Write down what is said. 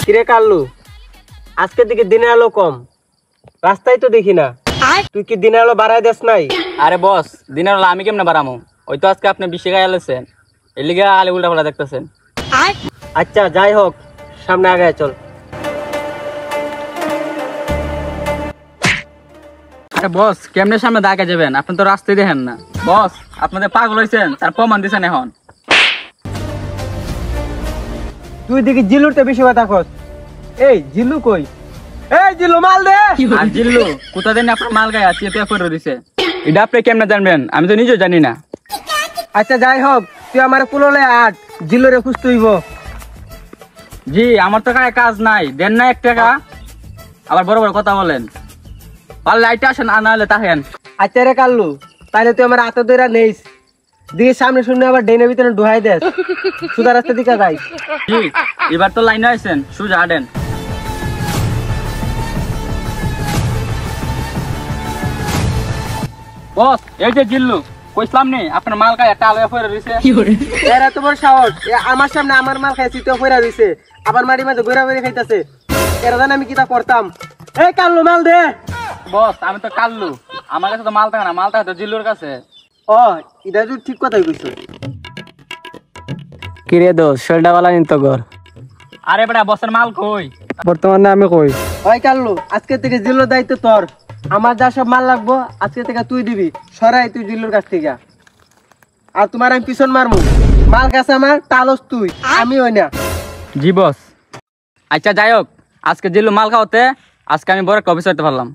কিরে কাল্লু, আজকের দিকে দিনের আলো কম, রাস্তায় তো দেখি না। তুই কি দিনের আলো বাড়াই দেস নাই? আরে বস, দিনের বেলা আমি কেমনে বাড়ামো? ওই তো আজকে আপনি 20 টাকা এলেছেন, এর লিগে আলে উল্টা পাল্টা দেখতেছেন। আচ্ছা যাই হোক, সামনে আগায় চল। আরে বস, কেমনে সামনে দাঁড়িয়ে যাবেন? আপনি তো রাস্তায় দেখেন না। বস, আপনাদের পাগল হয়েছেন, তার প্রমাণ দিচ্ছেন এখন। তুই দেখি জিল্লুরতে বেশি কথা কস। এই জিল্লু কই? এই জিল্লু মাল দে। আর জিল্লু কোথা দিন আপনার মাল গায়ে চেপে পড়ে দিছে, এটা আপনি কেমনে জানবেন? আমি তো নিজেও জানি না। আচ্ছা যাই হোক, তুই আমার কুললে আট, জিল্লুরে খুঁজতে হইব। জি, আমার তো গায়ে কাজ নাই, দেন না 1 টাকা, আবার বড় বড় কথা বলেন। আর লাইটে আসেন, আর না হলে তাহেন। আচ্ছা রে কাল্লু, তাইলে তুই আমার হাতে ধরে নেইস, দিয়ে সামনে শুনে আবার ডেনের ভিতরে ঢুহাই দেস। সুদা রাস্তা দিকে যাই। জি, এবার তো লাইনে আছেন, সুজা হাঁটেন। বস, এই যে জিল্লু, কইছিলাম নি আপনার মাল গায়ে একটা আলগা পড়ে রইছে। এরা তোমার সাহস, আমার সামনে আমার মাল খাইছি তো পয়রা রইছে, আবার মারি মাঝে ঘুরা ঘুরে খাইতেছে। এরা জানে আমি কিতা করতাম। এই কাল্লু মাল দে। বস, আমি তো কাল্লু, আমার কাছে তো মাল থাকে না, মাল থাকে তো জিল্লুর কাছে। ও, এটা তুই ঠিক কথাই কইছো। কিরে দোষ শরীরটা ভালো নিন তো ঘর। আরে বেটা, বসের মাল কই? বর্তমানে আমি কই ওই কাল্লু, আজকে থেকে জিল্লুর দায়িত্ব তোর। আমার যা সব মাল লাগবো আজকে থেকে তুই দিবি, সরাই তুই জিল্লুর কাছ থেকে। আর তোমার আমি পিছন মারমু, মাল কাছে আমার তালস তুই, আমি ওই না। জি বস। আচ্ছা যাই হোক, আজকে জিল্লু মাল খাওয়াতে আজকে আমি বড় একটা অফিস হইতে পারলাম।